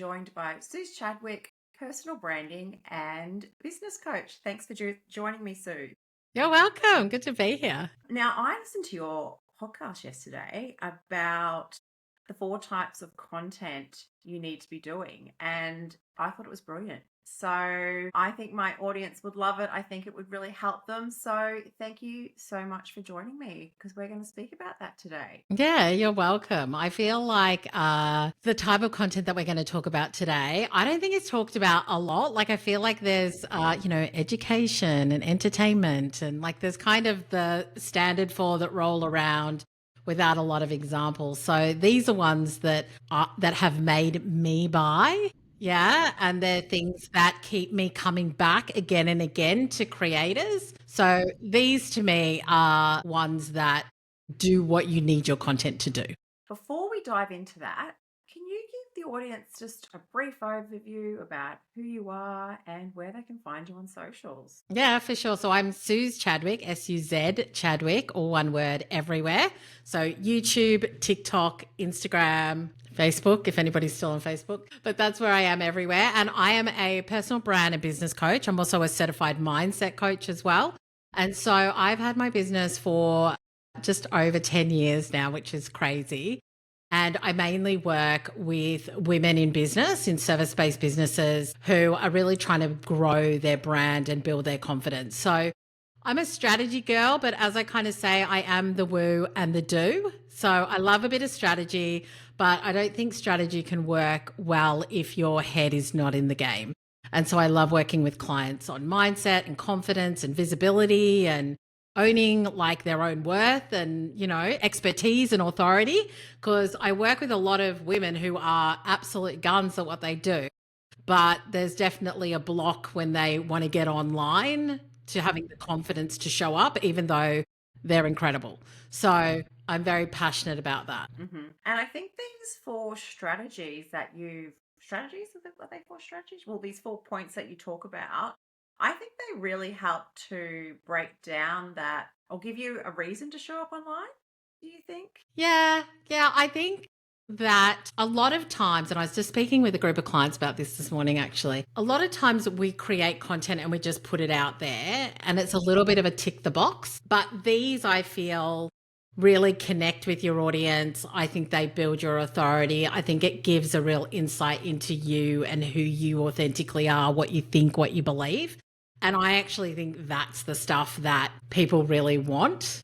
joined by Suz Chadwick, personal branding and business coach. Thanks for joining me, Sue. You're welcome. Good to be here. Now, I listened to your podcast yesterday about the 4 types of content you need to be doing, and I thought it was brilliant. So I think my audience would love it. I think it would really help them. So thank you so much for joining me because we're going to speak about that today. Yeah, you're welcome. I feel like the type of content that we're going to talk about today, I don't think it's talked about a lot. Like, I feel like there's, education and entertainment, and like there's kind of the standard 4 that roll around without a lot of examples. So these are ones that have made me buy. Yeah. And they're things that keep me coming back again and again to creators. So these to me are ones that do what you need your content to do. Before we dive into that, can you give the audience just a brief overview about who you are and where they can find you on socials? Yeah, for sure. So I'm Suz Chadwick, S-U-Z Chadwick, all one word, everywhere. So YouTube, TikTok, Instagram, Facebook, if anybody's still on Facebook, but that's where I am everywhere. And I am a personal brand and business coach. I'm also a certified mindset coach as well. And so I've had my business for just over 10 years now, which is crazy. And I mainly work with women in business, in service-based businesses who are really trying to grow their brand and build their confidence. So I'm a strategy girl, but as I kind of say, I am the woo and the do. So I love a bit of strategy, but I don't think strategy can work well if your head is not in the game. And so I love working with clients on mindset and confidence and visibility and owning like their own worth and, expertise and authority, because I work with a lot of women who are absolute guns at what they do. But there's definitely a block when they want to get online to having the confidence to show up, even though they're incredible. So I'm very passionate about that. Mm-hmm. And I think these 4 strategies that are they 4 strategies? Well, these 4 points that you talk about, I think they really help to break down that or give you a reason to show up online. Do you think? Yeah, I think that a lot of times, and I was just speaking with a group of clients about this morning, actually, a lot of times we create content and we just put it out there and it's a little bit of a tick the box. But these, I feel, really connect with your audience. I think they build your authority. I think it gives a real insight into you and who you authentically are, what you think, what you believe. And I actually think that's the stuff that people really want.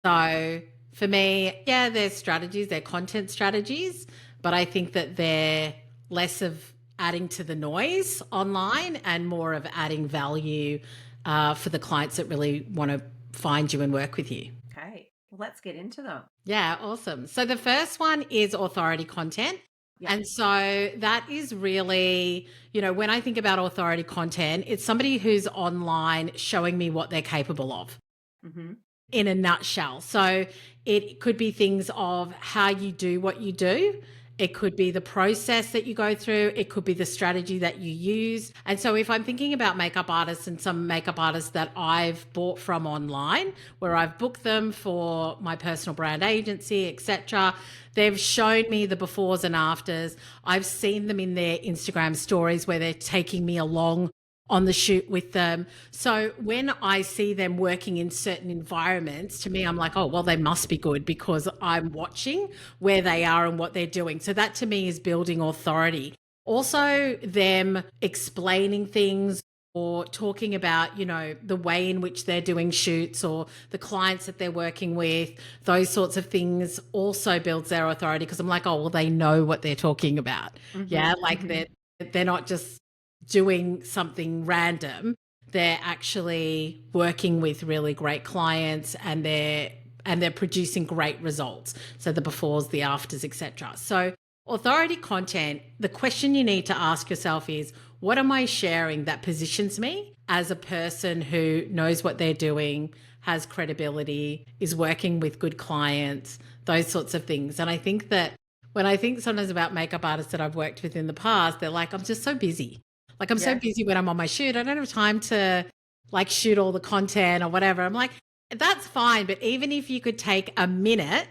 So for me, yeah, there's strategies, they're content strategies, but I think that they're less of adding to the noise online and more of adding value for the clients that really want to find you and work with you. Okay, well, let's get into them. Yeah, awesome. So the first one is authority content. Yeah. And so that is really, when I think about authority content, it's somebody who's online showing me what they're capable of. Mm-hmm. In a nutshell. So it could be things of how you do what you do. It could be the process that you go through. It could be the strategy that you use. And so if I'm thinking about makeup artists and some makeup artists that I've bought from online, where I've booked them for my personal brand agency, etc., they've shown me the befores and afters. I've seen them in their Instagram stories where they're taking me along on the shoot with them. So when I see them working in certain environments, to me, I'm like, oh, well, they must be good because I'm watching where they are and what they're doing. So that to me is building authority. Also, them explaining things or talking about, the way in which they're doing shoots or the clients that they're working with, those sorts of things also builds their authority because I'm like, oh, well, they know what they're talking about. Mm-hmm. Yeah, like they're not just doing something random. They're actually working with really great clients and they're producing great results. So the befores, the afters, etc. So authority content, the question you need to ask yourself is, what am I sharing that positions me as a person who knows what they're doing, has credibility, is working with good clients, those sorts of things. And I think that when I think sometimes about makeup artists that I've worked with in the past, they're like, I'm just so busy. Like I'm so busy when I'm on my shoot. I don't have time to like shoot all the content or whatever. I'm like, that's fine. But even if you could take a minute,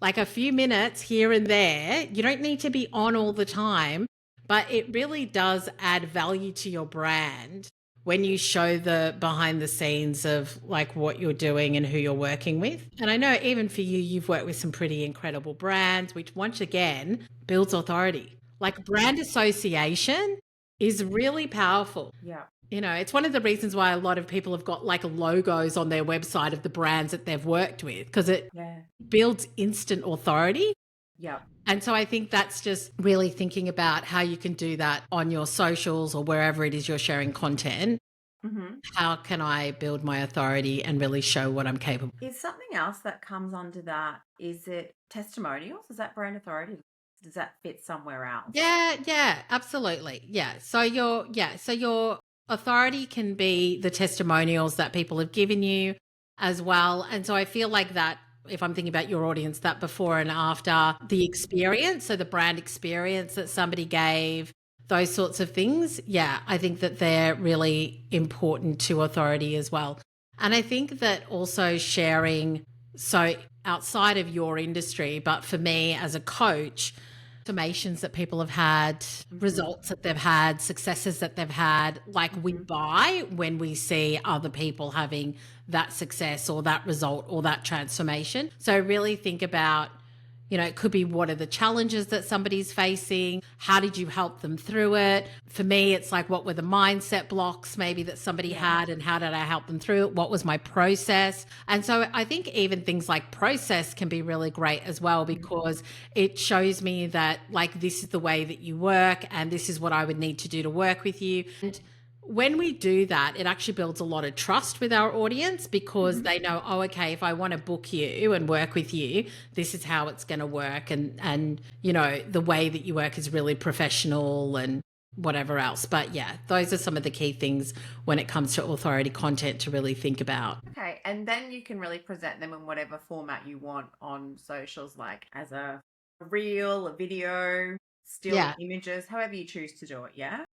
like a few minutes here and there, you don't need to be on all the time but it really does add value to your brand when you show the behind the scenes of like what you're doing and who you're working with. And I know even for you, you've worked with some pretty incredible brands, which once again builds authority. Like brand association is really powerful. Yeah. You know, it's one of the reasons why a lot of people have got like logos on their website of the brands that they've worked with, because it Yeah. builds instant authority. Yeah. And so I think that's just really thinking about how you can do that on your socials or wherever it is you're sharing content. Hmm. How can I build my authority and really show what I'm capable? Is something else that comes under that, is it testimonials? Is that brand authority? Does that fit somewhere else? Yeah, absolutely. So your authority can be the testimonials that people have given you as well. And so I feel like that, if I'm thinking about your audience, that before and after the experience, so the brand experience that somebody gave, those sorts of things, yeah, I think that they're really important to authority as well. And I think that also sharing, so outside of your industry, but for me as a coach, affirmations that people have had, results that they've had, successes that they've had, like we buy when we see other people having that success or that result or that transformation. So really think about, you know, it could be what are the challenges that somebody's facing? How did you help them through it? For me, it's like what were the mindset blocks maybe that somebody had and how did I help them through it? What was my process? And so I think even things like process can be really great as well, because it shows me that like this is the way that you work and this is what I would need to do to work with you. And when we do that, it actually builds a lot of trust with our audience, because they know, oh, okay, if I want to book you and work with you, this is how it's going to work. And, you know, the way that you work is really professional and whatever else. But yeah, those are some of the key things when it comes to authority content to really think about. Okay. And then you can really present them in whatever format you want on socials, like as a reel, a video, still Yeah. images, however you choose to do it. Yeah.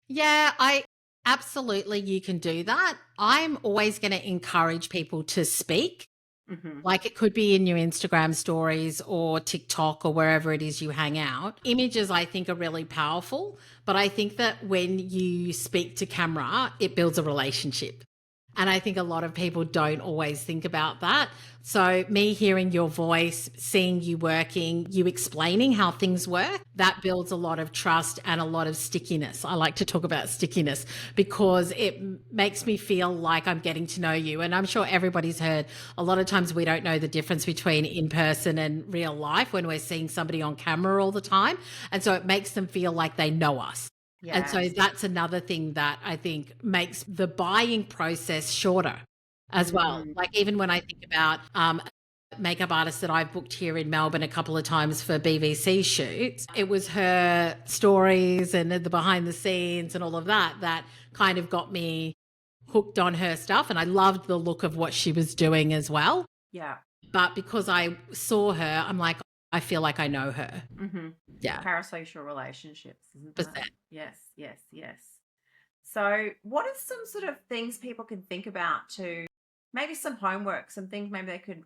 Yeah, I absolutely, you can do that. I'm always going to encourage people to speak. Hmm. Like it could be in your Instagram stories or TikTok or wherever it is you hang out. Images, I think, are really powerful. But I think that when you speak to camera, it builds a relationship. And I think a lot of people don't always think about that. So, me hearing your voice, seeing you working, you explaining how things work, that builds a lot of trust and a lot of stickiness. I like to talk about stickiness because it makes me feel like I'm getting to know you. And I'm sure everybody's heard a lot of times we don't know the difference between in person and real life when we're seeing somebody on camera all the time. And so it makes them feel like they know us. And so Yes. that's another thing that I think makes the buying process shorter as well. Mm. Like even when I think about makeup artist that I've booked here in Melbourne a couple of times for BVC shoots, it was her stories and the behind the scenes and all of that that kind of got me hooked on her stuff. And I loved the look of what she was doing as well. Yeah. But because I saw her, I'm like, I feel like I know her. Mm-hmm. Yeah. Parasocial relationships, isn't that? Percent. Yes, yes, yes. So, what are some sort of things people can think about to maybe some homework, some things maybe they could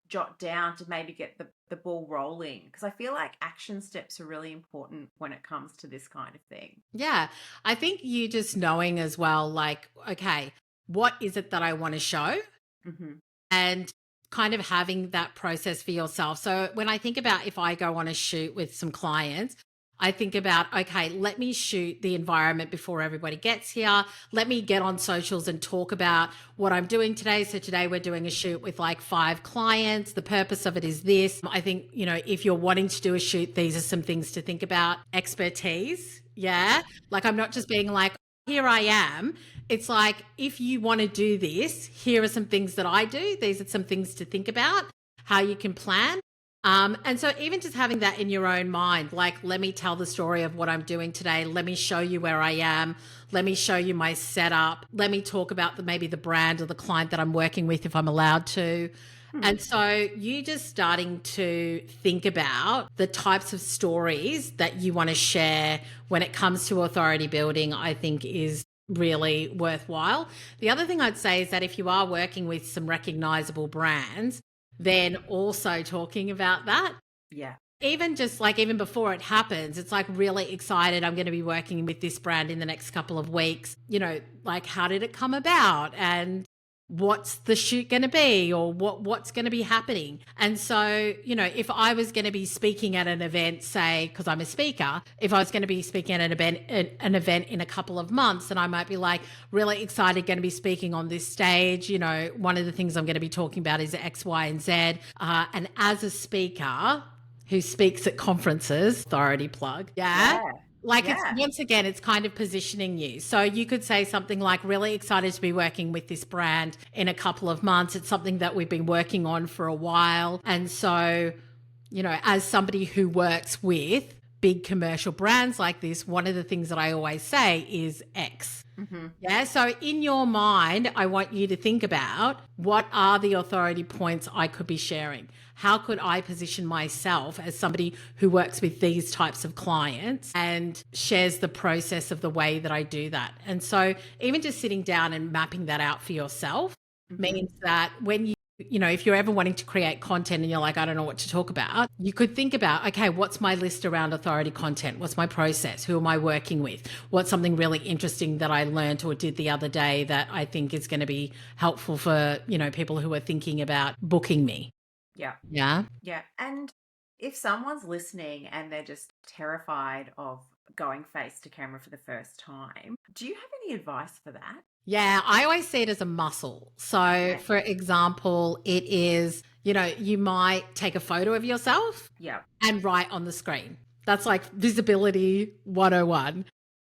jot down to maybe get the ball rolling? Because I feel like action steps are really important when it comes to this kind of thing. Yeah. I think you just knowing as well, like, okay, what is it that I want to show? Mm-hmm. And kind of having that process for yourself. So when I think about if I go on a shoot with some clients, I think about, okay, let me shoot the environment before everybody gets here. Let me get on socials and talk about what I'm doing today. So today we're doing a shoot with like 5 clients. The purpose of it is this. I think, you know, if you're wanting to do a shoot, these are some things to think about. Expertise. Yeah. Like I'm not just being like, here I am. It's like, if you want to do this, here are some things that I do. These are some things to think about, how you can plan. And so even just having that in your own mind, like, let me tell the story of what I'm doing today. Let me show you where I am. Let me show you my setup. Let me talk about maybe the brand or the client that I'm working with if I'm allowed to. And so you just starting to think about the types of stories that you want to share when it comes to authority building, I think is really worthwhile. The other thing I'd say is that if you are working with some recognizable brands, then also talking about that. Yeah. even just like even before it happens, it's like really excited. I'm going to be working with this brand in the next couple of weeks. Like how did it come about? And what's the shoot going to be, or what's going to be happening? And so, if I was going to be speaking at an event, say, because I'm a speaker, if I was going to be speaking at an event in a couple of months, then I might be like really excited, going to be speaking on this stage. One of the things I'm going to be talking about is X, Y, and Z. And as a speaker who speaks at conferences, authority plug, yeah. Like it's, once again, it's kind of positioning you. So you could say something like, really excited to be working with this brand in a couple of months. It's something that we've been working on for a while. And so, as somebody who works with big commercial brands like this, one of the things that I always say is X. Mm-hmm. Yeah. So in your mind, I want you to think about, what are the authority points I could be sharing? How could I position myself as somebody who works with these types of clients and shares the process of the way that I do that? And so even just sitting down and mapping that out for yourself means that when if you're ever wanting to create content and you're like, I don't know what to talk about, you could think about, okay, what's my list around authority content? What's my process? Who am I working with? What's something really interesting that I learned or did the other day that I think is going to be helpful for, people who are thinking about booking me? Yeah. Yeah. Yeah. And if someone's listening and they're just terrified of going face to camera for the first time, do you have any advice for that? Yeah, I always see it as a muscle. So, for example, it is, you might take a photo of yourself and write on the screen. That's like visibility 101,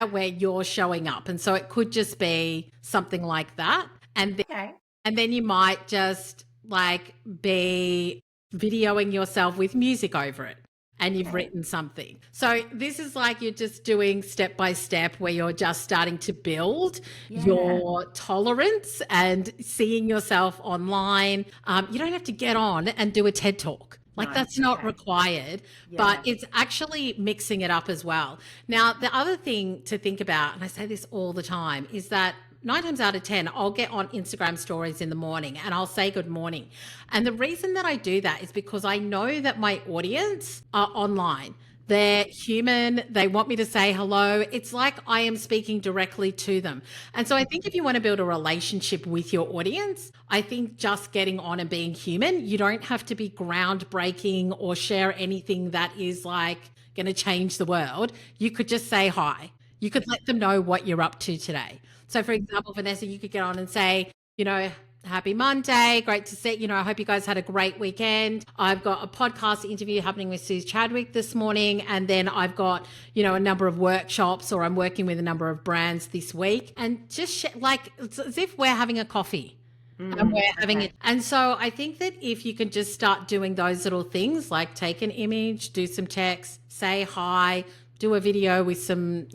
where you're showing up. And so it could just be something like that. And then you might just like be videoing yourself with music over it. And you've written something. So this is like you're just doing step by step, where you're just starting to build your tolerance and seeing yourself online. You don't have to get on and do a TED talk. Like that's not required, but it's actually mixing it up as well. Now, the other thing to think about, and I say this all the time, is that 9 times out of 10, I'll get on Instagram stories in the morning and I'll say good morning. And the reason that I do that is because I know that my audience are online. They're human. They want me to say hello. It's like I am speaking directly to them. And so I think if you want to build a relationship with your audience, I think just getting on and being human, you don't have to be groundbreaking or share anything that is like going to change the world. You could just say hi. You could let them know what you're up to today. So, for example, Vanessa, you could get on and say, happy Monday. Great to see, I hope you guys had a great weekend. I've got a podcast interview happening with Suz Chadwick this morning. And then I've got, a number of workshops, or I'm working with a number of brands this week. And just it's as if we're having a coffee. And we're having it. And so I think that if you can just start doing those little things, like take an image, do some text, say hi, do a video with some,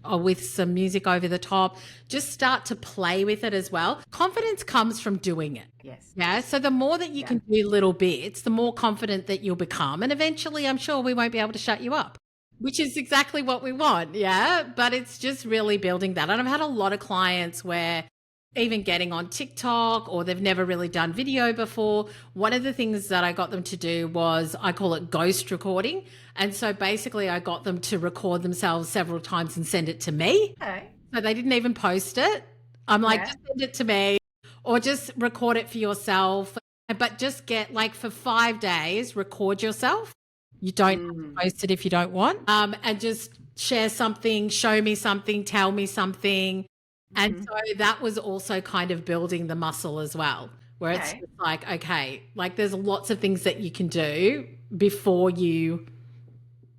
or with some music over the top, just start to play with it as well. Confidence comes from doing it. Yes. Yeah. So the more that you can do little bits, the more confident that you'll become. And eventually, I'm sure we won't be able to shut you up, which is exactly what we want. Yeah. But it's just really building that. And I've had a lot of clients where even getting on TikTok, or they've never really done video before. One of the things that I got them to do was, I call it ghost recording. And so basically I got them to record themselves several times and send it to me. Okay. So they didn't even post it. I'm like, just send it to me, or just record it for yourself. But just get like for 5 days, record yourself. You don't have to post it if you don't want. And just share something, show me something, tell me something. And so that was also kind of building the muscle as well, where it's just like, okay, like there's lots of things that you can do before you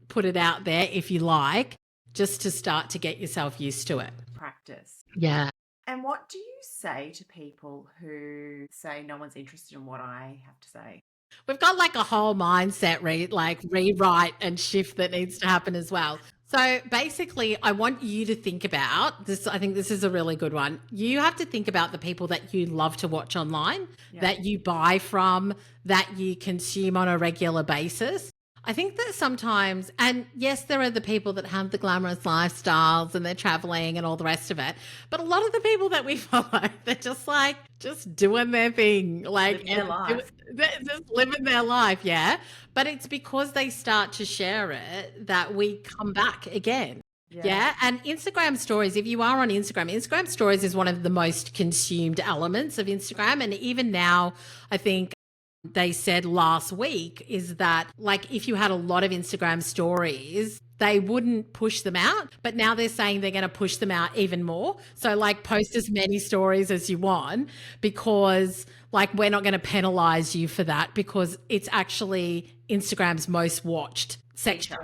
put it out there, if you like, just to start to get yourself used to it. Practice. Yeah. And what do you say to people who say no one's interested in what I have to say? We've got like a whole mindset rewrite and shift that needs to happen as well. So basically, I want you to think about this. I think this is a really good one. You have to think about the people that you love to watch online, that you buy from, that you consume on a regular basis. I think that sometimes, and yes, there are the people that have the glamorous lifestyles and they're traveling and all the rest of it. But a lot of the people that we follow, they're just like, just doing their thing, like, Living their life. they're just living their life. Yeah. But it's because they start to share it that we come back again. Yeah. Yeah. And Instagram stories, if you are on Instagram, Instagram stories is one of the most consumed elements of Instagram. And even now, I think they said last week is that like if you had a lot of Instagram stories, they wouldn't push them out. But now they're saying they're going to push them out even more. So like post as many stories as you want because like we're not going to penalize you for that because it's actually Instagram's most watched section.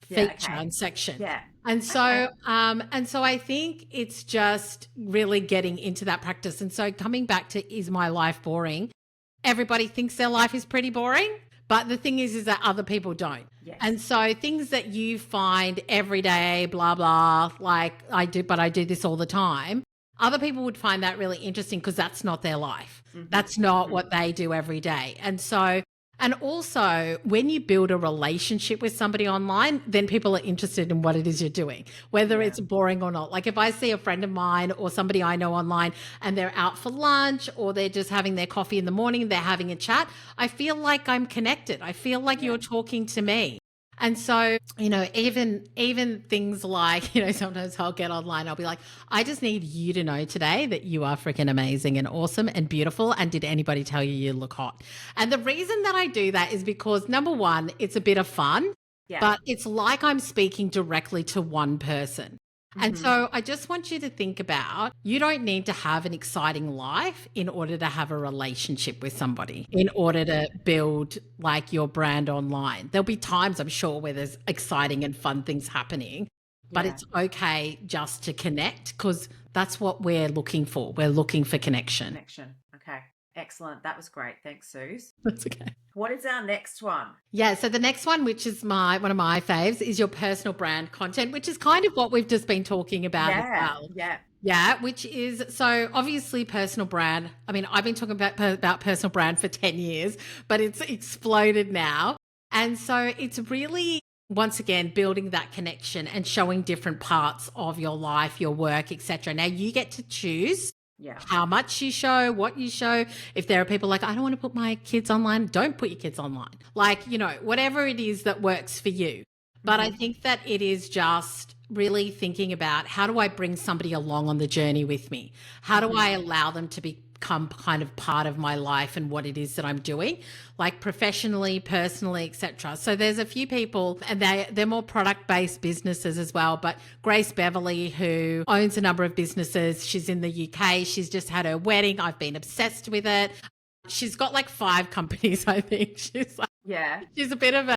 Feature and section. Yeah. And so I think it's just really getting into that practice. And so coming back to is my life boring? Everybody thinks their life is pretty boring, but the thing is that other people don't. Yes. And so things that you find every day, blah, blah, like I do, but I do this all the time. Other people would find that really interesting because that's not their life. Mm-hmm. That's not what they do every day. And so, and also when you build a relationship with somebody online, then people are interested in what it is you're doing, whether it's boring or not. Like if I see a friend of mine or somebody I know online and they're out for lunch or they're just having their coffee in the morning, they're having a chat, I feel like I'm connected. I feel like you're talking to me. And so, you know, even things like, you know, sometimes I'll get online, I'll be like, I just need you to know today that you are freaking amazing and awesome and beautiful. And did anybody tell you you look hot? And the reason that I do that is because number one, it's a bit of fun, but it's like I'm speaking directly to one person. And so I just want you to think about, you don't need to have an exciting life in order to have a relationship with somebody, in order to build like your brand online. There'll be times I'm sure where there's exciting and fun things happening, but it's okay just to connect because that's what we're looking for. We're looking for connection. Okay. Excellent. That was great. Thanks, Suz. That's okay. What is our next one? Yeah, so the next one, which is one of my faves, is your personal brand content, which is kind of what we've just been talking about as well. Yeah, which is, so obviously personal brand. I mean, I've been talking about personal brand for 10 years, but it's exploded now. And so it's really, once again, building that connection and showing different parts of your life, your work, etc. Now you get to choose how much you show, what you show. If there are people like, I don't want to put my kids online, don't put your kids online. Like, you know, whatever it is that works for you. But I think that it is just really thinking about, how do I bring somebody along on the journey with me? How do I allow them to become kind of part of my life and what it is that I'm doing, like professionally, personally, etc. So there's a few people, and they're more product-based businesses as well. But Grace Beverly, who owns a number of businesses, she's in the UK. She's just had her wedding. I've been obsessed with it. She's got like 5 companies, I think. She's like, she's a bit of a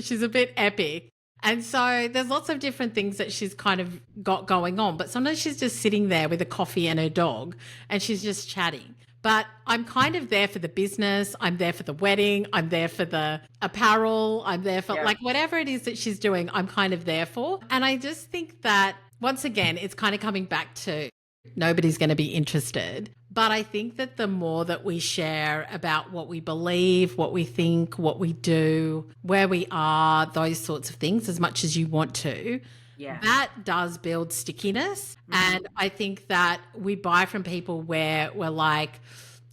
she's a bit epic. And so there's lots of different things that she's kind of got going on, but sometimes she's just sitting there with a coffee and her dog and she's just chatting. But I'm kind of there for the business. I'm there for the wedding. I'm there for the apparel. I'm there for like whatever it is that she's doing, I'm kind of there for. And I just think that once again, it's kind of coming back to nobody's going to be interested. But I think that the more that we share about what we believe, what we think, what we do, where we are, those sorts of things, as much as you want to, that does build stickiness. And I think that we buy from people where we're like,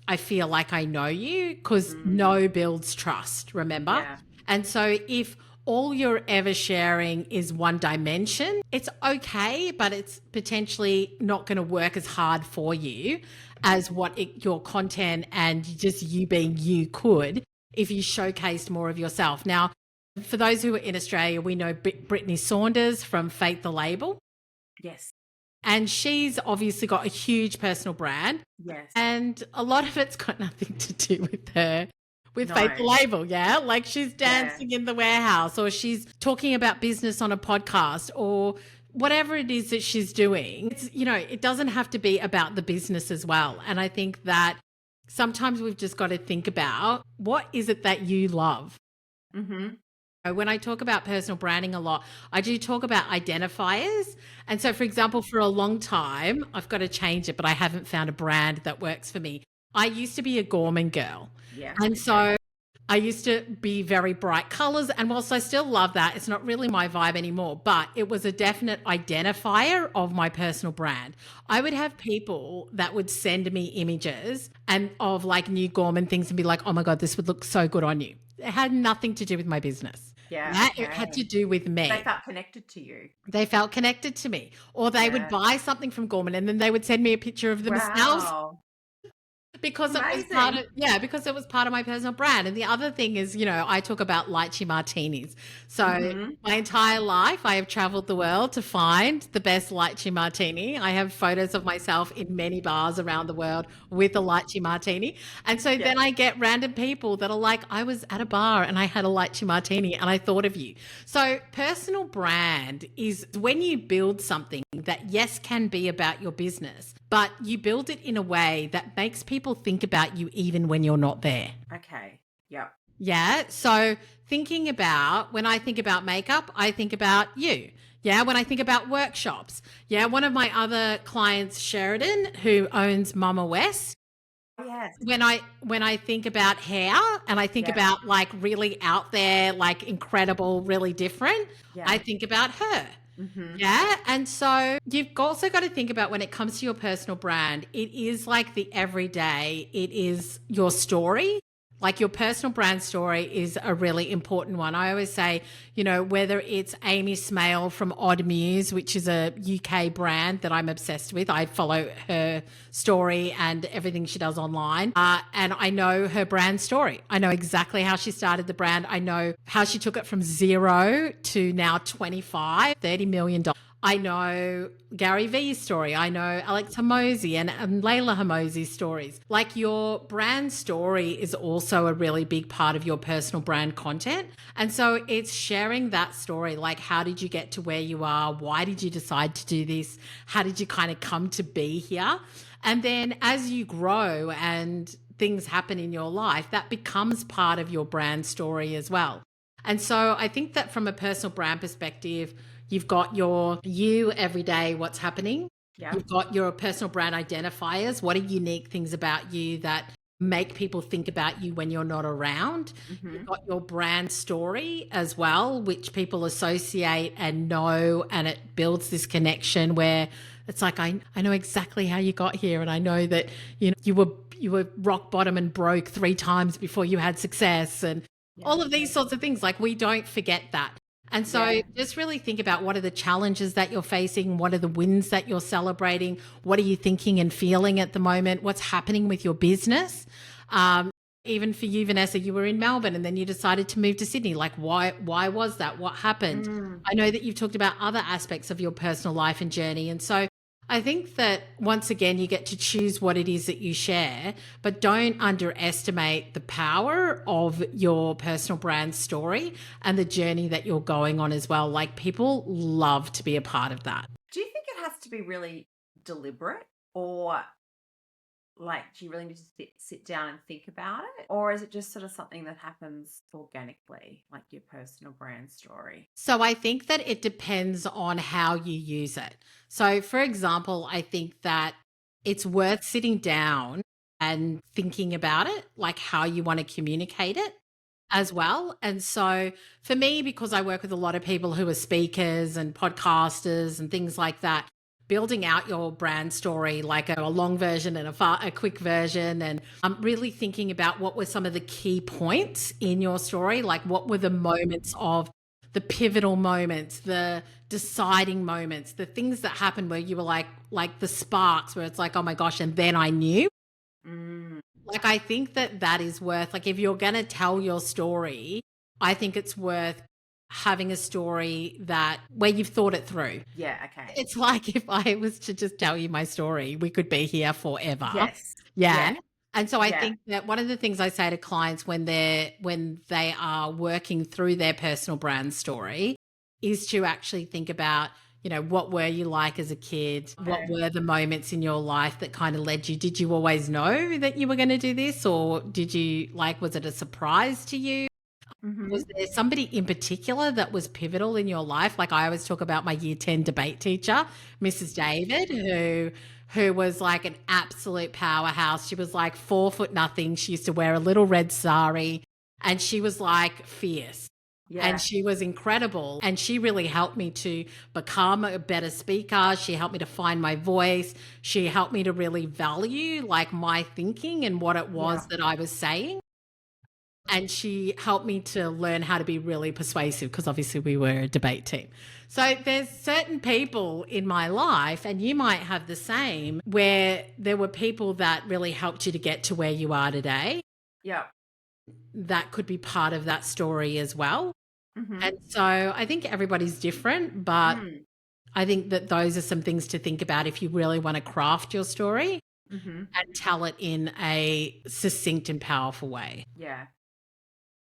I feel like I know you, because know builds trust, remember? And so if all you're ever sharing is one dimension, it's okay, but it's potentially not going to work as hard for you as what your content and just you being you could if you showcased more of yourself. Now, for those who are in Australia, we know Brittany Saunders from Fate the Label. Yes. And she's obviously got a huge personal brand. Yes. And a lot of it's got nothing to do with her. Fate the Label, like she's dancing in the warehouse, or she's talking about business on a podcast, or whatever it is that she's doing. It's, you know, it doesn't have to be about the business as well. And I think that sometimes we've just got to think about, what is it that you love? When I talk about personal branding a lot, I do talk about identifiers. And so, for example, for a long time, I've got to change it, but I haven't found a brand that works for me. I used to be a Gorman girl. And so I used to be very bright colors. And whilst I still love that, it's not really my vibe anymore, but it was a definite identifier of my personal brand. I would have people that would send me images and of like new Gorman things and be like, oh my God, this would look so good on you. It had nothing to do with my business. Yeah, Yeah, it had to okay. do with They me. felt connected to you. They felt connected to me. Or they would Yeah. buy something from Gorman and then they would send me a picture of themselves Wow. because it was part Amazing. of, yeah, because it was part of my personal brand. And the other thing is, I talk about lychee martinis. So Mm-hmm. my entire life I have traveled the world to find the best lychee martini. I have photos of myself in many bars around the world with a lychee martini. And so Yeah. then I get random people that are like, I was at a bar and I had a lychee martini and I thought of you. So personal brand is when you build something that, yes, can be about your business, but you build it in a way that makes people think about you even when you're not there. Okay. Yep. Yeah. So when I think about makeup, I think about you. Yeah. When I think about workshops, yeah. One of my other clients, Sheridan, who owns Mama West, Yes. when I think about hair and I think Yeah. about like really out there, like incredible, really different, Yeah. I think about her. Mm-hmm. Yeah. And so you've also got to think about when it comes to your personal brand, it is like the everyday, it is your story. Like your personal brand story is a really important one. I always say, whether it's Amy Smale from Odd Muse, which is a UK brand that I'm obsessed with. I follow her story and everything she does online. And I know her brand story. I know exactly how she started the brand. I know how she took it from zero to now 25, $30 million. I know Gary Vee's story. I know Alex Hormozi and Layla Hormozi's stories. Like your brand story is also a really big part of your personal brand content. And so it's sharing that story. Like, how did you get to where you are? Why did you decide to do this? How did you kind of come to be here? And then as you grow and things happen in your life, that becomes part of your brand story as well. And so I think that from a personal brand perspective, you've got your you every day, what's happening. Yeah. You've got your personal brand identifiers. What are unique things about you that make people think about you when you're not around? Mm-hmm. You've got your brand story as well, which people associate and know, and it builds this connection where it's like, I know exactly how you got here. And I know that, you were rock bottom and broke 3 times before you had success and all of these sorts of things. Like we don't forget that. And so just really think about what are the challenges that you're facing? What are the wins that you're celebrating? What are you thinking and feeling at the moment? What's happening with your business? Even for you, Vanessa, you were in Melbourne and then you decided to move to Sydney. Like why was that? What happened? I know that you've talked about other aspects of your personal life and journey. And so I think that once again, you get to choose what it is that you share, but don't underestimate the power of your personal brand story and the journey that you're going on as well. Like people love to be a part of that. Do you think it has to be really deliberate, or like do you really need to sit down and think about it, or is it just sort of something that happens organically, like your personal brand story? So I think that it depends on how you use it. So, for example, I think that it's worth sitting down and thinking about it, like how you want to communicate it as well. And so for me, because I work with a lot of people who are speakers and podcasters and things like that, building out your brand story, like a long version and a quick version, and really thinking about what were some of the key points in your story, like what were the moments of the pivotal moments, the deciding moments, the things that happened where you were like the sparks where it's like, oh my gosh, and then I knew. Mm. Like, I think that is worth, like, if you're going to tell your story, I think it's worth having a story that where you've thought it through. Yeah, okay. It's like if I was to just tell you my story, we could be here forever. Yes. Yeah. And so I Yeah. think that one of the things I say to clients when they are working through their personal brand story is to actually think about, what were you like as a kid? What Okay. were the moments in your life that kind of led you? Did you always know that you were going to do this, or was it a surprise to you? Mm-hmm. Was there somebody in particular that was pivotal in your life? Like I always talk about my year 10 debate teacher, Mrs. David, who was like an absolute powerhouse. She was like 4 foot nothing. She used to wear a little red sari and she was like fierce. And Yeah. she was incredible. And she really helped me to become a better speaker. She helped me to find my voice. She helped me to really value like my thinking and what it Yeah. was that I was saying. And she helped me to learn how to be really persuasive because obviously we were a debate team. So there's certain people in my life, and you might have the same, where there were people that really helped you to get to where you are today. Yeah. That could be part of that story as well. Mm-hmm. And so I think everybody's different, but Mm. I think that those are some things to think about if you really want to craft your story Mm-hmm. and tell it in a succinct and powerful way. Yeah.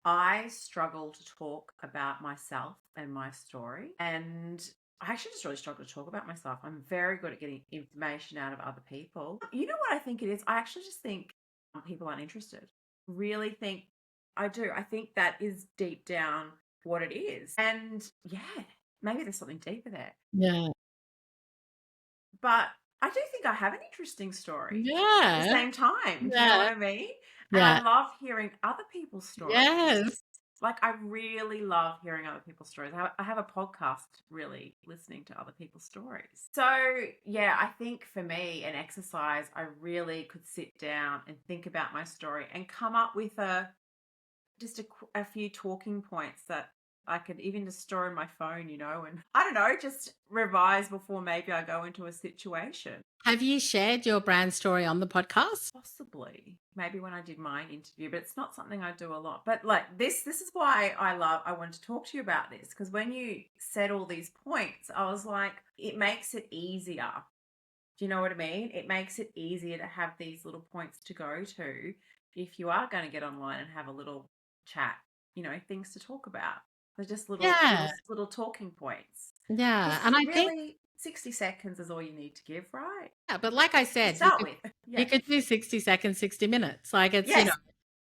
I struggle to talk about myself and my story. And I actually just really struggle to talk about myself. I'm very good at getting information out of other people. You know what I think it is? I actually just think people aren't interested. Really think I do. I think that is deep down what it is. And yeah, maybe there's something deeper there. Yeah. But I do think I have an interesting story at the Yeah. same time. Do you know what Yeah. I mean? And I Yeah. love hearing other people's stories. Yes. Like, I really love hearing other people's stories. I have a podcast really listening to other people's stories. So, yeah, I think for me, an exercise, I really could sit down and think about my story and come up with a few talking points that I could even just store in my phone, and I don't know, just revise before maybe I go into a situation. Have you shared your brand story on the podcast? Possibly, maybe when I did my interview, but it's not something I do a lot. But like this is why I wanted to talk to you about this, because when you said all these points, I was like, it makes it easier. Do you know what I mean? It makes it easier to have these little points to go to if you are going to get online and have a little chat, things to talk about. They're just Yeah. little talking points. Yeah. Because And I think, really, 60 seconds is all you need to give, right? yeah, but like I To said, start with. you Yeah. could do 60 seconds, 60 minutes. Like it's, Yes.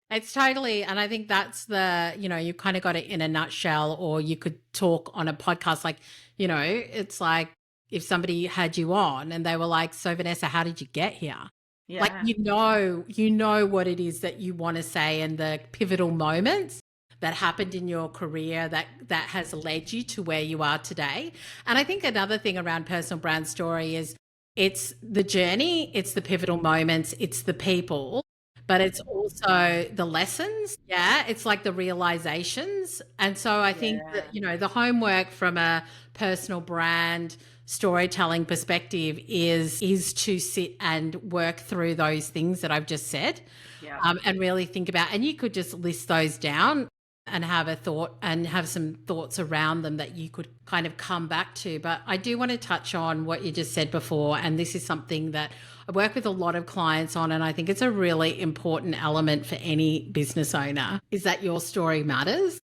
it's totally, and I think that's you kind of got it in a nutshell, or you could talk on a podcast. Like, it's like if somebody had you on and they were like, so Vanessa, how did you get here? Like, Yeah. you know what it is that you want to say and the pivotal moments that happened in your career that has led you to where you are today. And I think another thing around personal brand story is it's the journey, it's the pivotal moments, it's the people, but it's also the lessons. Yeah. It's like the realizations. And so I think Yeah. that, the homework from a personal brand storytelling perspective is to sit and work through those things that I've just said. Yeah. And really think about, and you could just list those down and have a thought and have some thoughts around them that you could kind of come back to. But I do want to touch on what you just said before. And this is something that I work with a lot of clients on. And I think it's a really important element for any business owner, is that your story matters.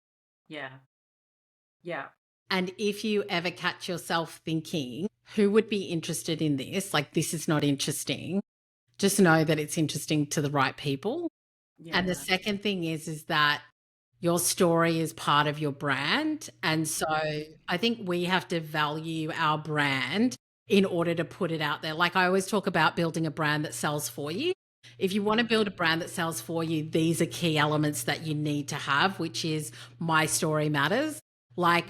Yeah. Yeah. And if you ever catch yourself thinking, who would be interested in this? Like, this is not interesting. Just know that it's interesting to the right people. Yeah. And the second thing is that your story is part of your brand. And so I think we have to value our brand in order to put it out there. Like I always talk about building a brand that sells for you. If you want to build a brand that sells for you, these are key elements that you need to have, which is my story matters. Like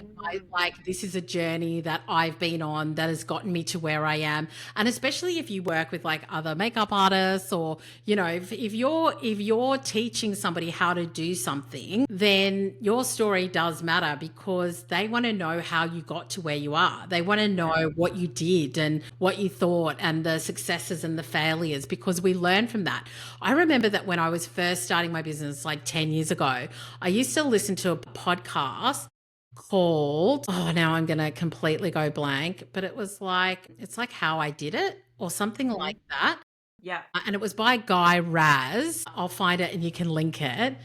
this is a journey that I've been on that has gotten me to where I am. And especially if you work with like other makeup artists, or if you're teaching somebody how to do something, then your story does matter, because they want to know how you got to where you are. They want to know what you did and what you thought and the successes and the failures, because we learn from that. I remember that when I was first starting my business like 10 years ago, I used to listen to a podcast called, now I'm going to completely go blank, but it's like How I Did It or something like that. Yeah. And it was by Guy Raz. I'll find it and you can link it.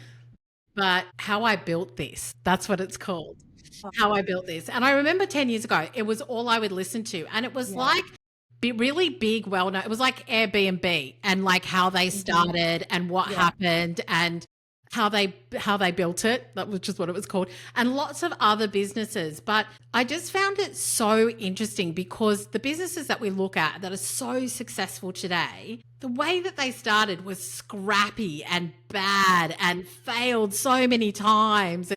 But How I Built This, that's what it's called. How I Built This. And I remember 10 years ago, it was all I would listen to. And it was like really big, well-known. It was like Airbnb and like how they started and what happened. And how they built it, that was just what it was called, and lots of other businesses. But I just found it so interesting because the businesses that we look at that are so successful today, the way that they started was scrappy and bad and failed so many times.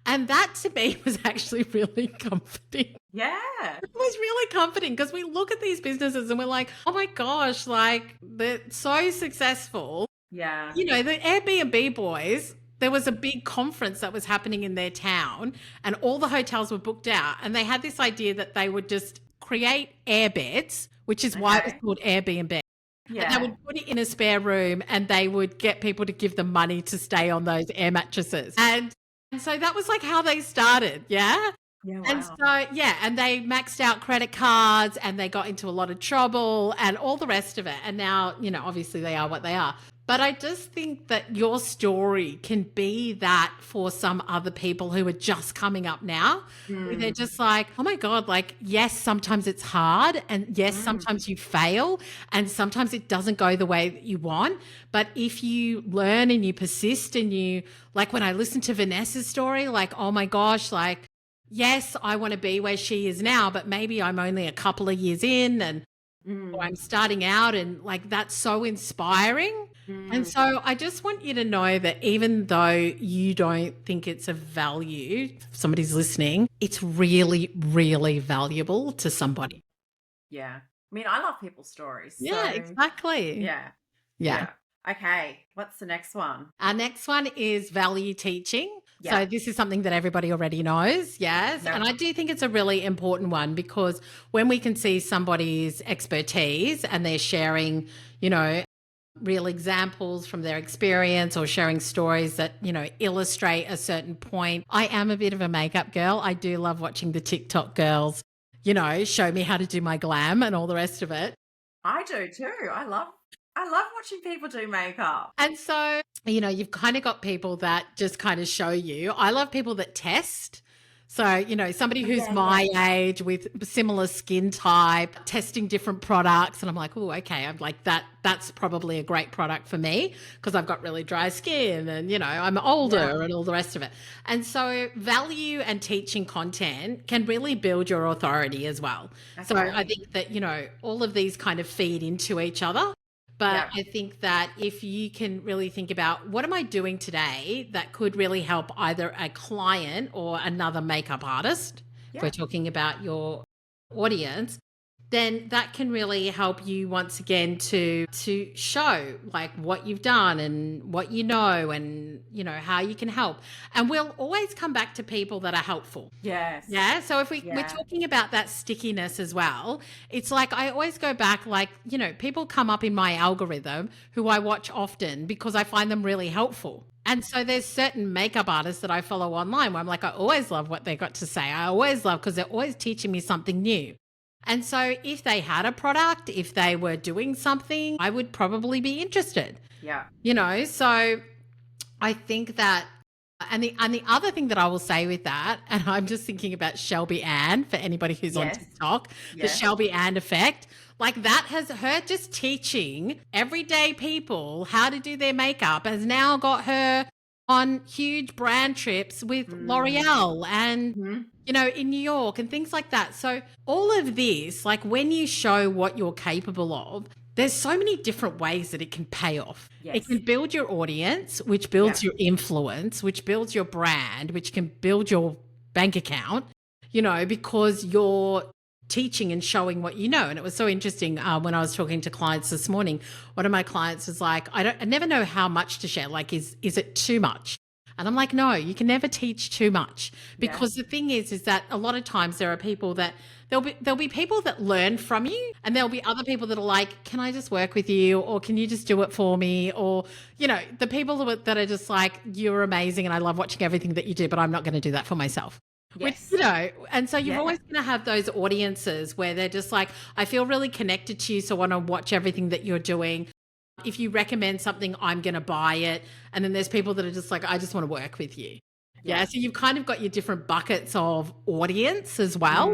And that to me was actually really comforting. Yeah. It was really comforting because we look at these businesses and we're like, oh my gosh, like they're so successful. Yeah. You know, the Airbnb boys, there was a big conference that was happening in their town and all the hotels were booked out. And they had this idea that they would just create air beds, which is why it was called Airbnb. Yeah. And they would put it in a spare room and they would get people to give them money to stay on those air mattresses. And so that was like how they started. Yeah. Yeah, wow. And so, yeah, and they maxed out credit cards and they got into a lot of trouble and all the rest of it. And now, you know, obviously they are what they are. But I just think that your story can be that for some other people who are just coming up now. Where they're just like, oh my God, like, yes, sometimes it's hard. And yes, sometimes you fail. And sometimes it doesn't go the way that you want. But if you learn and you persist and you, like when I listened to Vanessa's story, like, oh my gosh, like, yes, I want to be where she is now, but maybe I'm only a couple of years in and or I'm starting out, and like that's so inspiring. And so I just want you to know that even though you don't think it's of value, if somebody's listening, it's really, really valuable to somebody. Yeah. I mean, I love people's stories. Yeah, so, exactly. Yeah. Yeah. Okay. What's the next one? Our next one is value teaching. Yeah. So this is something that everybody already knows. Yes. Yeah. And I do think it's a really important one because when we can see somebody's expertise and they're sharing, you know, real examples from their experience or sharing stories that, you know, illustrate a certain point. I am a bit of a makeup girl. I do love watching the TikTok girls, you know, show me how to do my glam and all the rest of it. I do too. I love watching people do makeup. And so, you know, you've kind of got people that just kind of show you. I love people that test. So, you know, somebody who's my age with similar skin type, testing different products. And I'm like, oh, okay. I'm like, that's probably a great product for me because I've got really dry skin and, you know, I'm older and all the rest of it. And so value and teaching content can really build your authority as well. Okay. So I think that, you know, all of these kind of feed into each other. But I think that if you can really think about what am I doing today that could really help either a client or another makeup artist, if we're talking about your audience, then that can really help you once again to show like what you've done and what you know and, you know, how you can help. And we'll always come back to people that are helpful. Yes. Yeah. So if we're talking about that stickiness as well, it's like I always go back, like, you know, people come up in my algorithm who I watch often because I find them really helpful. And so there's certain makeup artists that I follow online where I'm like, I always love what they got to say. I always love because they're always teaching me something new. And so if they had a product, if they were doing something, I would probably be interested. Yeah. You know, so I think that, and the other thing that I will say with that, and I'm just thinking about Shelby Ann for anybody who's on TikTok, the Shelby Ann effect, like that has her just teaching everyday people how to do their makeup has now got her on huge brand trips with L'Oreal and, you know, in New York and things like that. So all of this, like when you show what you're capable of, there's so many different ways that it can pay off. Yes. It can build your audience, which builds your influence, which builds your brand, which can build your bank account, you know, because you're teaching and showing what you know. And it was so interesting when I was talking to clients this morning. One of my clients was like, I never know how much to share. Like, is it too much? And I'm like, no, you can never teach too much because the thing is that a lot of times there are people that there'll be people that learn from you and there'll be other people that are like, can I just work with you? Or can you just do it for me? Or, you know, the people that are just like, you're amazing and I love watching everything that you do, but I'm not going to do that for myself. Yes. Which, you know, and so you're always going to have those audiences where they're just like, I feel really connected to you, so I want to watch everything that you're doing. If you recommend something, I'm going to buy it. And then there's people that are just like, I just want to work with you. Yeah. So you've kind of got your different buckets of audience as well.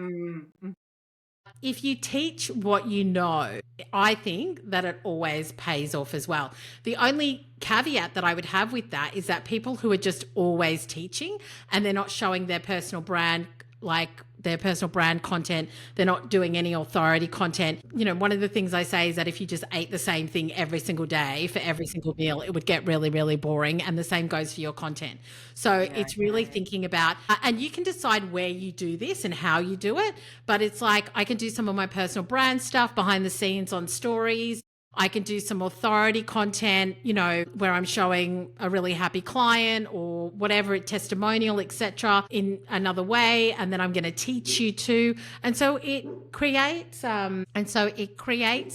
if you teach what you know, I think that it always pays off as well. The only caveat that I would have with that is that people who are just always teaching and they're not showing their personal brand, like their personal brand content, they're not doing any authority content. You know, one of the things I say is that if you just ate the same thing every single day for every single meal, it would get really, really boring. And the same goes for your content. So Yeah, it's really okay. thinking about, and you can decide where you do this and how you do it. But it's like I can do some of my personal brand stuff behind the scenes on stories. I can do some authority content, you know, where I'm showing a really happy client or whatever, testimonial, etc., in another way, and then I'm going to teach you to. And so it creates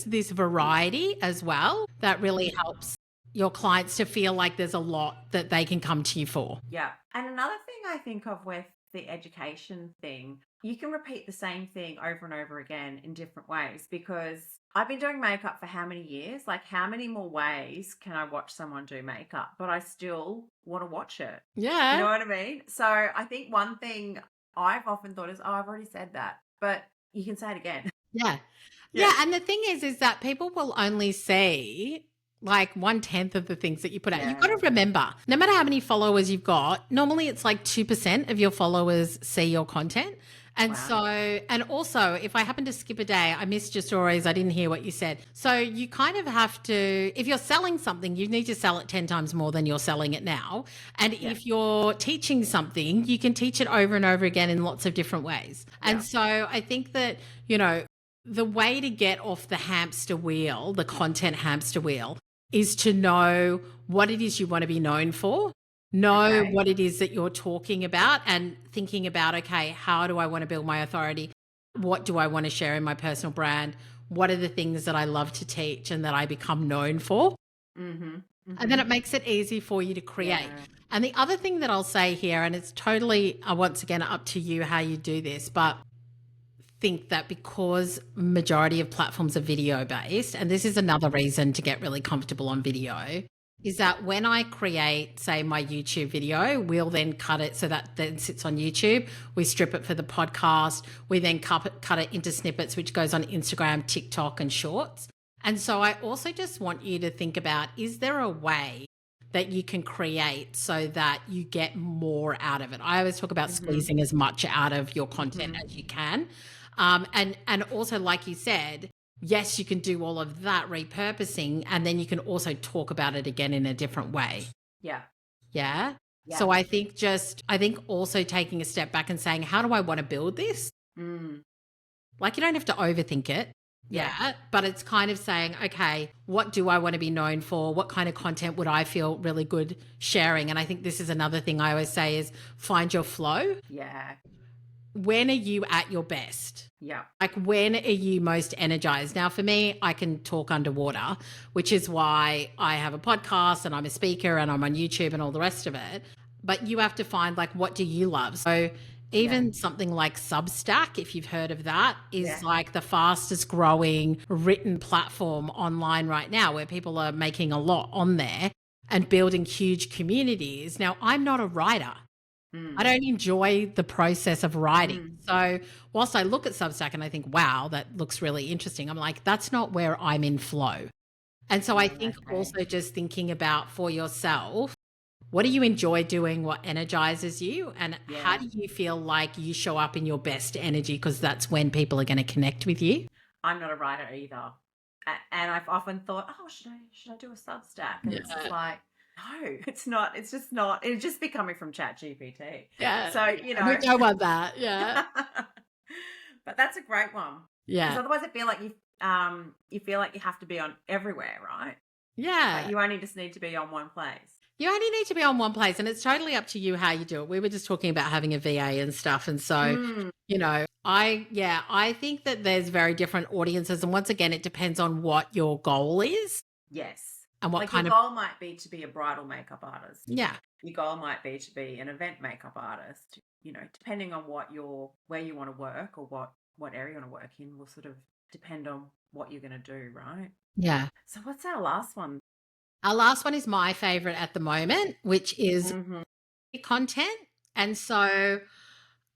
this variety as well that really helps your clients to feel like there's a lot that they can come to you for. Yeah. And another thing I think of with the education thing, you can repeat the same thing over and over again in different ways because I've been doing makeup for how many years? Like, how many more ways can I watch someone do makeup? But I still want to watch it. You Yeah. know what I mean? So I think one thing I've often thought is, oh, I've already said that, but you can say it again. Yeah. Yeah. Yeah. And the thing is that people will only see like 1/10 of the things that you put out. You've got to Yeah. remember, no matter how many followers you've got, normally it's like 2% of your followers see your content. And Wow. so, and also, if I happen to skip a day, I missed your stories, I didn't hear what you said. So, you kind of have to, if you're selling something, you need to sell it 10 times more than you're selling it now. And Yeah. if you're teaching something, you can teach it over and over again in lots of different ways. And Yeah. so, I think that, you know, the way to get off the hamster wheel, the content hamster wheel, is to know what it is you want to be known for, know Okay. what it is that you're talking about, and thinking about, okay, how do I want to build my authority? What do I want to share in my personal brand? What are the things that I love to teach and that I become known for? Mm-hmm. And then Mm-hmm. it makes it easy for you to create. Yeah. And the other thing that I'll say here, and it's totally, once again, up to you how you do this, but think that because majority of platforms are video based, and this is another reason to get really comfortable on video, is that when I create, say, my YouTube video, we'll then cut it so that then sits on YouTube. We strip it for the podcast. We then cut it into snippets, which goes on Instagram, TikTok, and Shorts. And so I also just want you to think about, is there a way that you can create so that you get more out of it? I always talk about Mm-hmm. squeezing as much out of your content Mm-hmm. as you can. And also, like you said, yes, you can do all of that repurposing, and then you can also talk about it again in a different way. Yeah. Yeah. Yeah. So I think also taking a step back and saying, how do I want to build this? Mm. Like, you don't have to overthink it. Yeah. Yeah. But it's kind of saying, okay, what do I want to be known for? What kind of content would I feel really good sharing? And I think this is another thing I always say is find your flow. Yeah. When are you at your best? Yeah. Like, when are you most energized? Now, for me, I can talk underwater, which is why I have a podcast and I'm a speaker and I'm on YouTube and all the rest of it. But you have to find, like, what do you love? So even something like Substack, if you've heard of that, is Yeah. like the fastest growing written platform online right now, where people are making a lot on there and building huge communities. Now, I'm not a writer. I don't enjoy the process of writing. Mm. So whilst I look at Substack and I think, wow, that looks really interesting, I'm like, that's not where I'm in flow. And so I think Okay. also just thinking about for yourself, what do you enjoy doing? What energizes you? And how Yeah. do you feel like you show up in your best energy? Because that's when people are going to connect with you. I'm not a writer either. And I've often thought, oh, should I do a Substack? And it's just like, no, it's not. It's just not. It's just be coming from Chat GPT. Yeah. So, We don't want that. Yeah. But that's a great one. Because Yeah. otherwise I feel like you feel like you have to be on everywhere, right? Yeah. Like you only just need to be on one place. You only need to be on one place, and it's totally up to you how you do it. We were just talking about having a VA and stuff. And so, Mm. you know, I think that there's very different audiences. And once again, it depends on what your goal is Yes. and what Like kind your of, goal might be to be a bridal makeup artist. yeah. Your goal might be to be an event makeup artist. You know, depending on where you want to work or what area you want to work in will sort of depend on what you're going to do, right? Yeah. So what's our last one? Our last one is my favorite at the moment, which is Mm-hmm. content. And so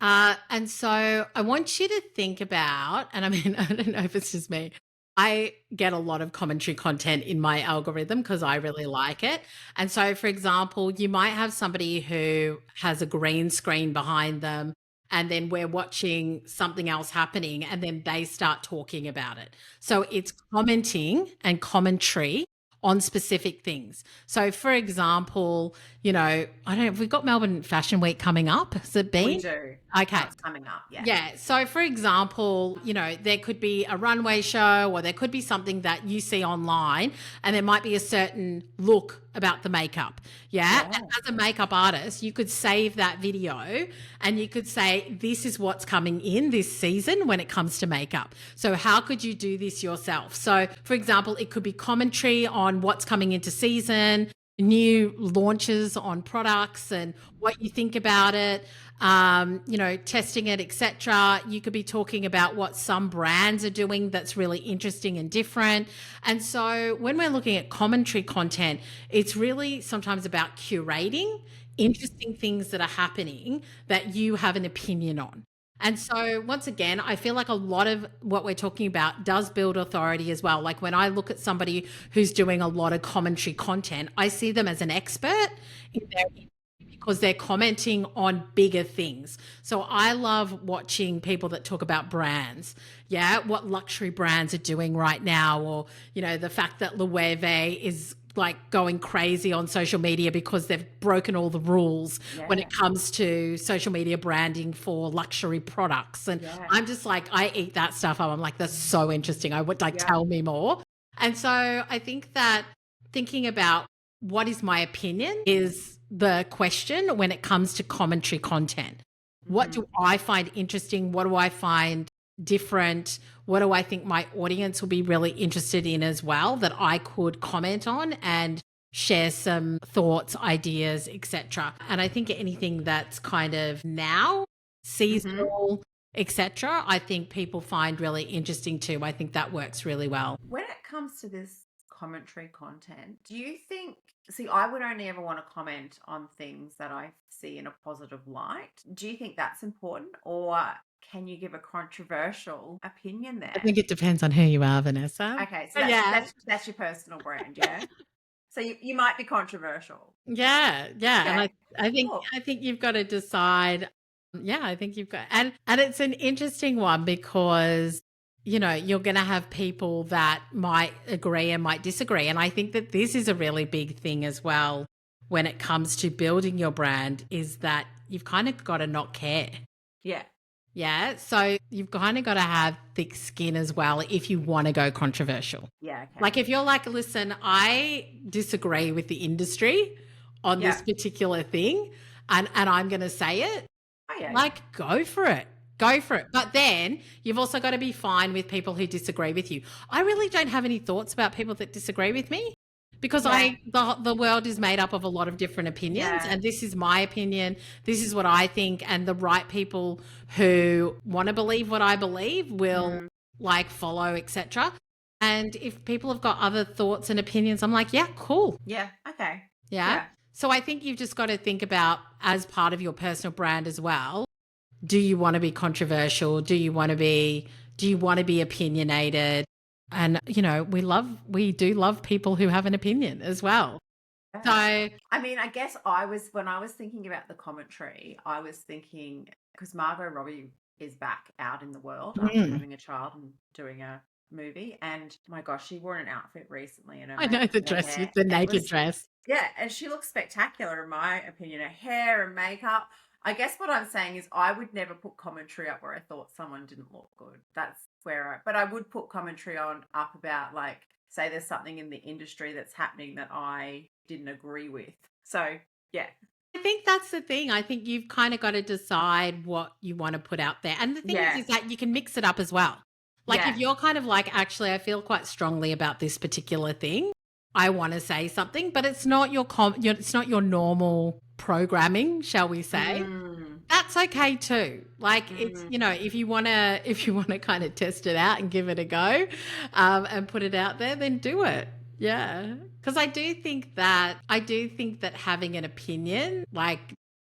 And so I want you to think about, and I mean, I don't know if it's just me. I get a lot of commentary content in my algorithm because I really like it. And so, for example, you might have somebody who has a green screen behind them, and then we're watching something else happening, and then they start talking about it. So it's commenting and commentary on specific things. So, for example, I don't know, have we got Melbourne Fashion Week coming up? Has it We been? do. Okay. Oh, it's coming up. Yeah. Yeah. So, for example, there could be a runway show or there could be something that you see online and there might be a certain look about the makeup. Yeah. Yeah. And as a makeup artist, you could save that video and you could say, this is what's coming in this season when it comes to makeup. So, how could you do this yourself? So, for example, it could be commentary on what's coming into season, new launches on products and what you think about it, testing it, etc. You could be talking about what some brands are doing that's really interesting and different. And so when we're looking at commentary content, it's really sometimes about curating interesting things that are happening that you have an opinion on. And so, once again, I feel like a lot of what we're talking about does build authority as well. Like when I look at somebody who's doing a lot of commentary content, I see them as an expert in their industry because they're commenting on bigger things. So I love watching people that talk about brands. Yeah, what luxury brands are doing right now, or the fact that Loewe is like going crazy on social media because they've broken all the rules when it comes to social media branding for luxury products. And I'm just like, I eat that stuff up. I'm like, that's so interesting. I would like, tell me more. And so I think that thinking about what is my opinion is the question when it comes to commentary content. What do I find interesting? What do I find different? What do I think my audience will be really interested in as well that I could comment on and share some thoughts, ideas, etc. And I think anything that's kind of now seasonal, etc., I think people find really interesting too. I think that works really well. When it comes to this commentary content, do you think, see, I would only ever want to comment on things that I see in a positive light. Do you think that's important, or can you give a controversial opinion there? I think it depends on who you are, Vanessa. Okay, so that's your personal brand, yeah? So you might be controversial. Yeah. Okay, And I think cool. you've got to decide. Yeah, I think you've got, and it's an interesting one because you're going to have people that might agree and might disagree. And I think that this is a really big thing as well when it comes to building your brand, is that you've kind of got to not care. Yeah. Yeah. So you've kind of got to have thick skin as well if you want to go controversial. Yeah, okay. Like if you're like, listen, I disagree with the industry on this particular thing and I'm going to say it, like go for it. Go for it. But then you've also got to be fine with people who disagree with you. I really don't have any thoughts about people that disagree with me because the world is made up of a lot of different opinions and this is my opinion. This is what I think, and the right people who want to believe what I believe will like follow, etc. And if people have got other thoughts and opinions, I'm like, yeah, cool. Yeah, okay. Yeah. So I think you've just got to think about, as part of your personal brand as well, do you want to be controversial? Do you want to be opinionated? And we do love people who have an opinion as well. So I mean, I guess when I was thinking about the commentary, I was thinking, because Margot Robbie is back out in the world after having a child and doing a movie, and my gosh, she wore an outfit recently, and I know the dress, the naked dress. Yeah, and she looks spectacular in my opinion. Her hair and makeup. I guess what I'm saying is I would never put commentary up where I thought someone didn't look good. That's but I would put commentary up about, like, say there's something in the industry that's happening that I didn't agree with. So, yeah. I think that's the thing. I think you've kind of got to decide what you want to put out there. And the thing is that you can mix it up as well. Like if you're kind of like, actually, I feel quite strongly about this particular thing, I want to say something, but it's not it's not your normal programming, shall we say? That's okay too. Like it's, if you want to kind of test it out and give it a go, and put it out there, then do it. Yeah. Because I do think that having an opinion like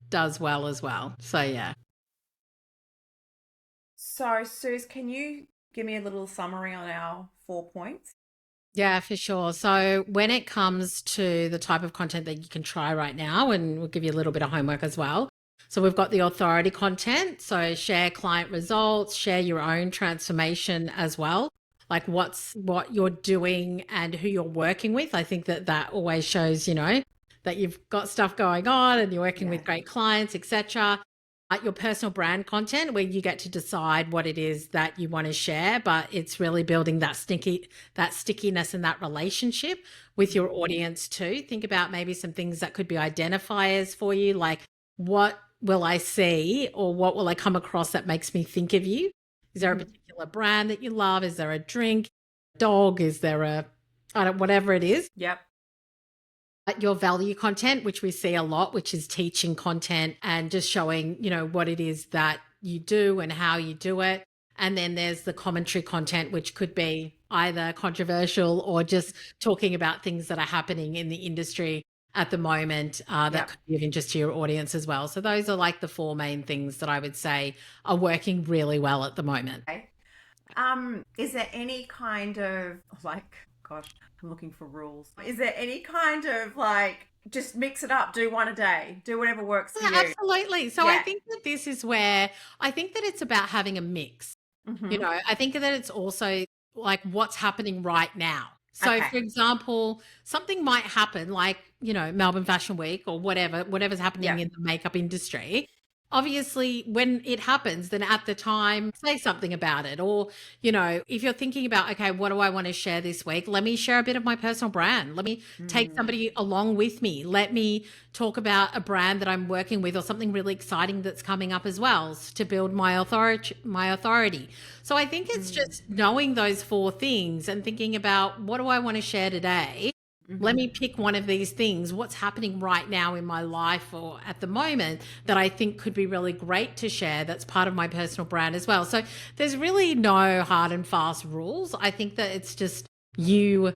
does well as well. So yeah. So, Suze, can you give me a little summary on our 4 points? Yeah, for sure. So when it comes to the type of content that you can try right now, and we'll give you a little bit of homework as well. So we've got the authority content. So share client results, share your own transformation as well. Like what you're doing and who you're working with. I think that that always shows, that you've got stuff going on and you're working Yeah. with great clients, etc. Your personal brand content where you get to decide what it is that you want to share, but it's really building that stickiness and that relationship with your audience too. Think about maybe some things that could be identifiers for you, like what will I see or what will I come across that makes me think of you? Is there a Mm-hmm. particular brand that you love? Is there a drink, dog? Is there a, I don't, whatever it is? Yep. Your value content, which we see a lot, which is teaching content and just showing, what it is that you do and how you do it. And then there's the commentary content, which could be either controversial or just talking about things that are happening in the industry at the moment that Yep. could be of interest to your audience as well. So those are like the four main things that I would say are working really well at the moment. Okay. Is there any kind of like, gosh, I'm looking for rules. Is there any kind of like, just mix it up, do one a day, do whatever works for Yeah, you? absolutely. So I Yeah. think that this is where I think that it's about having a mix. Mm-hmm. I think that it's also like what's happening right now. So, Okay. for example, something might happen like, Melbourne Fashion Week or whatever's happening Yep. in the makeup industry. Obviously, when it happens, then at the time, say something about it. Or, if you're thinking about, okay, what do I want to share this week? Let me share a bit of my personal brand. Let me take Mm. somebody along with me. Let me talk about a brand that I'm working with or something really exciting that's coming up as well to build my authority. So I think it's Mm. just knowing those four things and thinking about what do I want to share today? Let Mm-hmm. me pick one of these things. What's happening right now in my life or at the moment that I think could be really great to share that's part of my personal brand as well. So there's really no hard and fast rules. I think that it's just you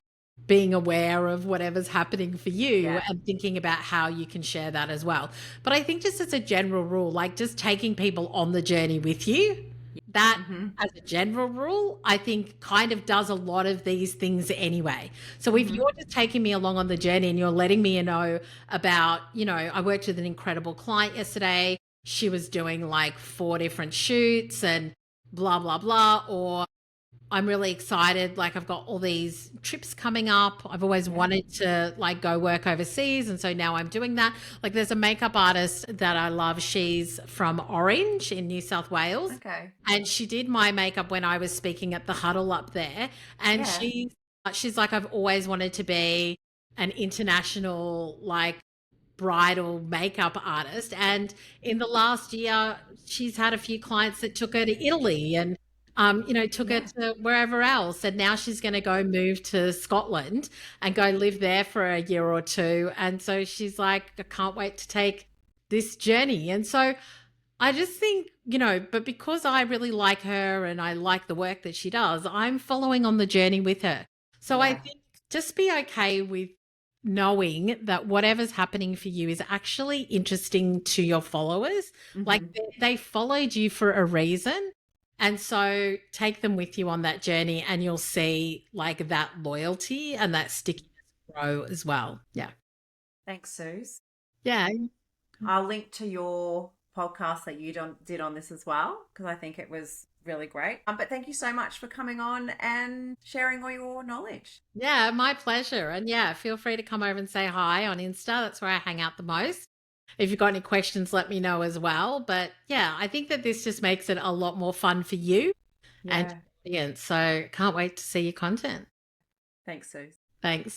being aware of whatever's happening for you Yeah. and thinking about how you can share that as well. But I think just as a general rule, like just taking people on the journey with you, that Mm-hmm. as a general rule, I think kind of does a lot of these things anyway. So if Mm-hmm. you're just taking me along on the journey and you're letting me know about, I worked with an incredible client yesterday. She was doing like 4 different shoots and blah, blah, blah. Or I'm really excited. Like I've got all these trips coming up. I've always Yeah. wanted to like go work overseas. And so now I'm doing that. Like there's a makeup artist that I love. She's from Orange in New South Wales. Okay. And she did my makeup when I was speaking at the huddle up there. And Yeah. she's like, I've always wanted to be an international like bridal makeup artist. And in the last year, she's had a few clients that took her to Italy and took her Yeah. to wherever else. And now she's going to go move to Scotland and go live there for a year or two. And so she's like, I can't wait to take this journey. And so I just think, but because I really like her and I like the work that she does, I'm following on the journey with her. So I Yeah. think just be okay with knowing that whatever's happening for you is actually interesting to your followers. Like Mm-hmm. they followed you for a reason. And so take them with you on that journey and you'll see like that loyalty and that stickiness grow as well. Yeah. Thanks, Suze. Yeah. I'll link to your podcast that you did on this as well because I think it was really great. But thank you so much for coming on and sharing all your knowledge. Yeah, my pleasure. And yeah, feel free to come over and say hi on Insta. That's where I hang out the most. If you've got any questions, let me know as well. But yeah, I think that this just makes it a lot more fun for you and Yeah. your audience. So can't wait to see your content. Thanks, Suze. Thanks.